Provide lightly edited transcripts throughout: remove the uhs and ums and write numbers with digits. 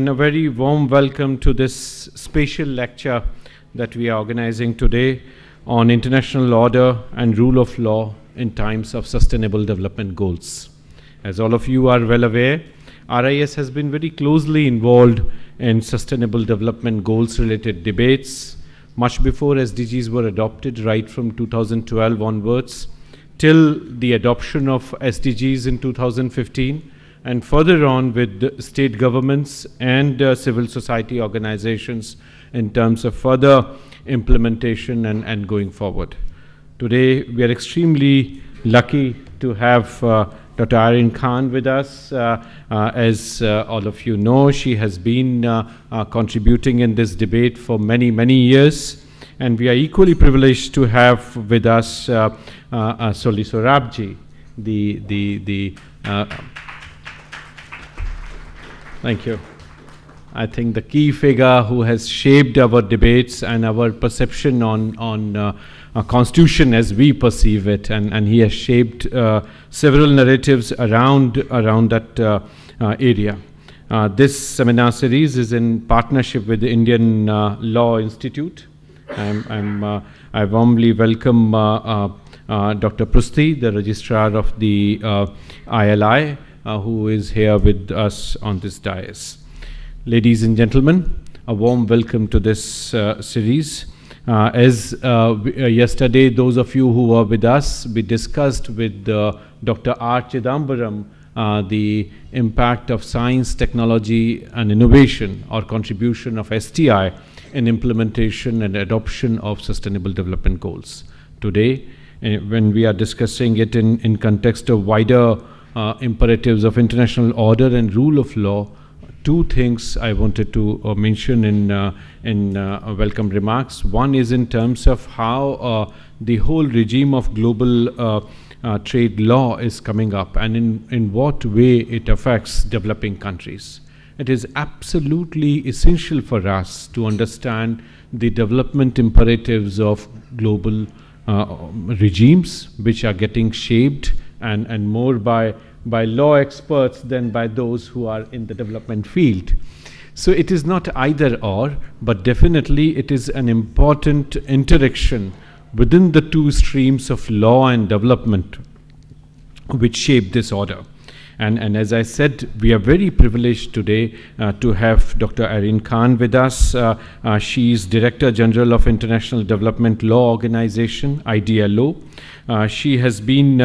And a very warm welcome to this special lecture that we are organizing today on international order and rule of law in times of sustainable development goals. As all of you are well aware, RIS has been very closely involved in sustainable development goals related debates much before SDGs were adopted, right from 2012 onwards till the adoption of SDGs in 2015, and further on with state governments and civil society organizations in terms of further implementation and going forward. Today, we are extremely lucky to have Dr. Irene Khan with us. As all of you know, she has been contributing in this debate for many, many years. And we are equally privileged to have with us Soli Sorabji, thank you. I think the key figure who has shaped our debates and our perception on a constitution as we perceive it, and he has shaped several narratives around that area. This seminar series is in partnership with the Indian Law Institute. I warmly welcome Dr. Prusti, the registrar of the ILI, who is here with us on this dais. Ladies and gentlemen, a warm welcome to this series. Yesterday, those of you who were with us, we discussed with Dr. R. Chidambaram the impact of science, technology, and innovation, or contribution of STI in implementation and adoption of sustainable development goals. Today, when we are discussing it in context of wider imperatives of international order and rule of law, two things I wanted to mention in welcome remarks. One is in terms of how the whole regime of global trade law is coming up, and in what way it affects developing countries. It is absolutely essential for us to understand the development imperatives of global regimes, which are getting shaped and more by law experts than by those who are in the development field. So it is not either or, but definitely it is an important interaction within the two streams of law and development which shape this order. And as I said, we are very privileged today to have Dr. Irene Khan with us. She is Director General of International Development Law Organization, IDLO. She has been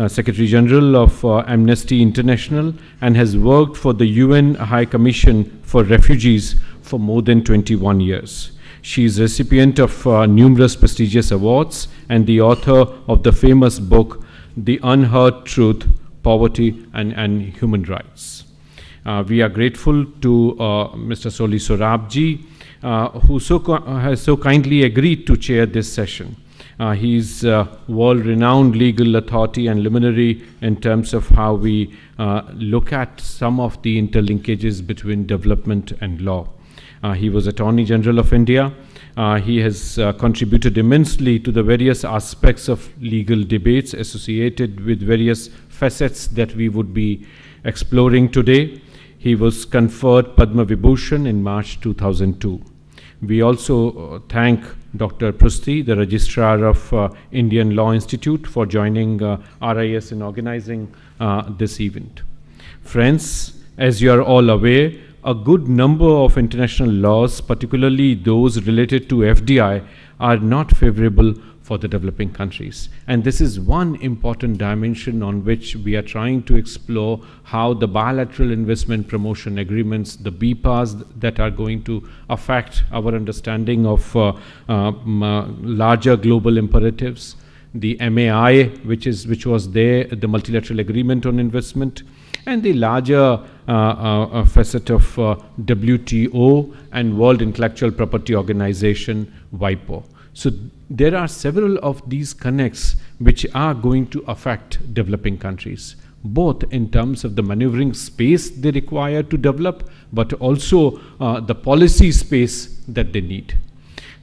Secretary General of Amnesty International and has worked for the UN High Commission for Refugees for more than 21 years. She is recipient of numerous prestigious awards and the author of the famous book, The Unheard Truth, Poverty and Human Rights. We are grateful to Mr. Soli Sorabji, who has so kindly agreed to chair this session. He is world-renowned legal authority and luminary in terms of how we look at some of the interlinkages between development and law. He was Attorney General of India. He has contributed immensely to the various aspects of legal debates associated with various facets that we would be exploring today. He was conferred Padma Vibhushan in March 2002. We also thank Dr. Prusti, the registrar of Indian Law Institute, for joining RIS in organizing this event. Friends, as you are all aware, a good number of international laws, particularly those related to FDI, are not favorable for the developing countries. And this is one important dimension on which we are trying to explore how the bilateral investment promotion agreements, the BPAs that are going to affect our understanding of larger global imperatives, the MAI, which was there, the multilateral agreement on investment, and the larger facet of WTO and World Intellectual Property Organization, WIPO. So there are several of these connects which are going to affect developing countries, both in terms of the maneuvering space they require to develop, but also the policy space that they need.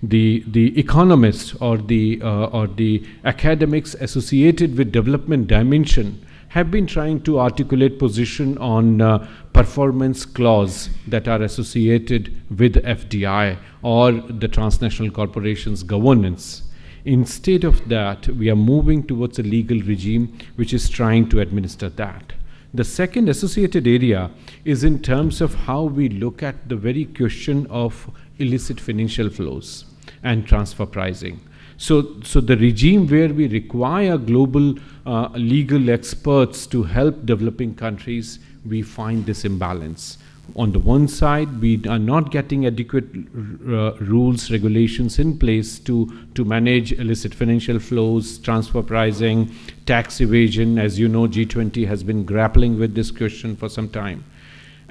The economists or the academics associated with development dimension have been trying to articulate position on performance clause that are associated with FDI or the transnational corporations governance. Instead of that, we are moving towards a legal regime which is trying to administer that. The second associated area is in terms of how we look at the very question of illicit financial flows and transfer pricing. So the regime where we require global legal experts to help developing countries, we find this imbalance. On the one side, we are not getting adequate rules, regulations in place to manage illicit financial flows, transfer pricing, tax evasion. As you know, G20 has been grappling with this question for some time.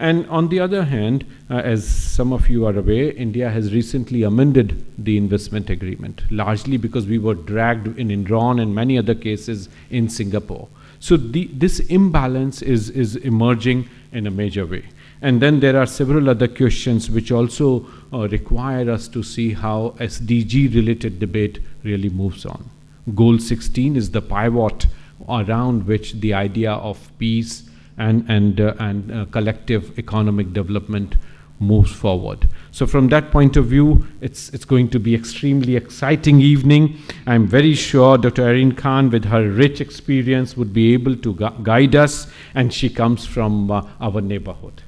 And on the other hand, as some of you are aware, India has recently amended the investment agreement, largely because we were dragged in Enron and many other cases in Singapore. So this imbalance is emerging in a major way. And then there are several other questions which also require us to see how SDG-related debate really moves on. Goal 16 is the pivot around which the idea of peace and collective economic development moves forward. So from that point of view, it's going to be extremely exciting evening. I'm very sure Dr. Erin Khan, with her rich experience, would be able to guide us, and she comes from our neighborhood.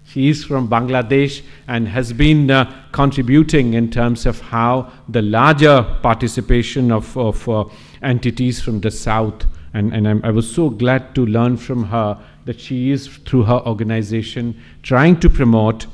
She is from Bangladesh and has been contributing in terms of how the larger participation of entities from the South, and I was so glad to learn from her that she is, through her organization, trying to promote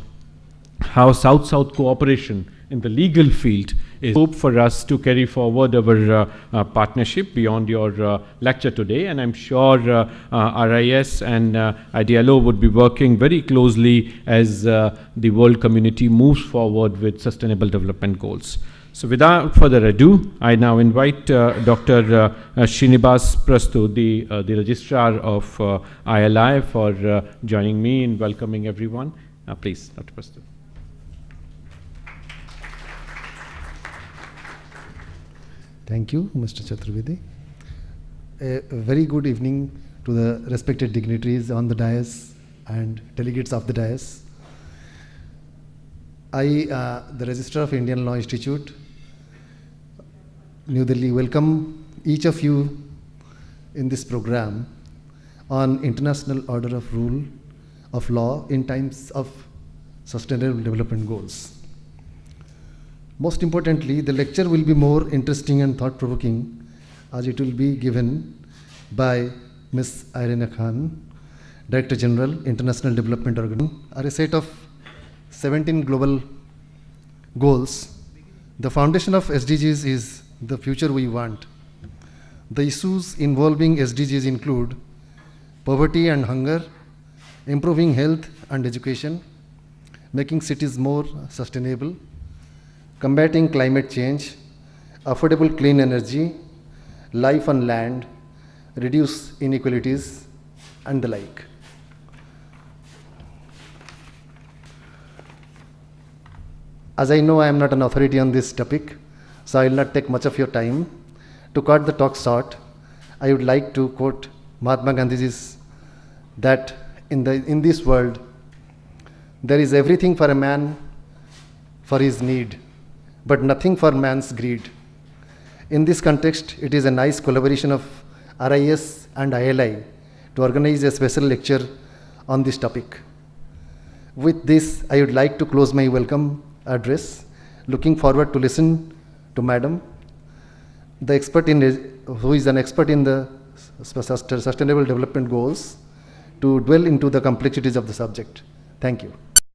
how South-South cooperation in the legal field is hope for us to carry forward our partnership beyond your lecture today. And I'm sure RIS and IDLO would be working very closely as the world community moves forward with sustainable development goals. So without further ado, I now invite Dr. Srinivas Prastu, the Registrar of ILI, for joining me in welcoming everyone. Please, Dr. Prastu. Thank you, Mr. Chaturvedi. A very good evening to the respected dignitaries on the dais and delegates of the dais. I, the Registrar of Indian Law Institute, New Delhi, welcome each of you in this program on International Order of Rule of Law in times of Sustainable Development Goals. Most importantly, the lecture will be more interesting and thought-provoking as it will be given by Ms. Irina Khan, Director General, International Development Organization, are a set of 17 global goals. The foundation of SDGs is the future we want. The issues involving SDGs include poverty and hunger, improving health and education, making cities more sustainable, combating climate change, affordable clean energy, life on land, reduce inequalities, and the like. As I know I am not an authority on this topic, so I will not take much of your time. To cut the talk short, I would like to quote Mahatma Gandhi's that in this world, there is everything for a man for his need, but nothing for man's greed. In this context, it is a nice collaboration of RIS and ILI to organize a special lecture on this topic. With this, I would like to close my welcome address, looking forward to listen to Madam, who is an expert in the Sustainable Development Goals, to dwell into the complexities of the subject. Thank you.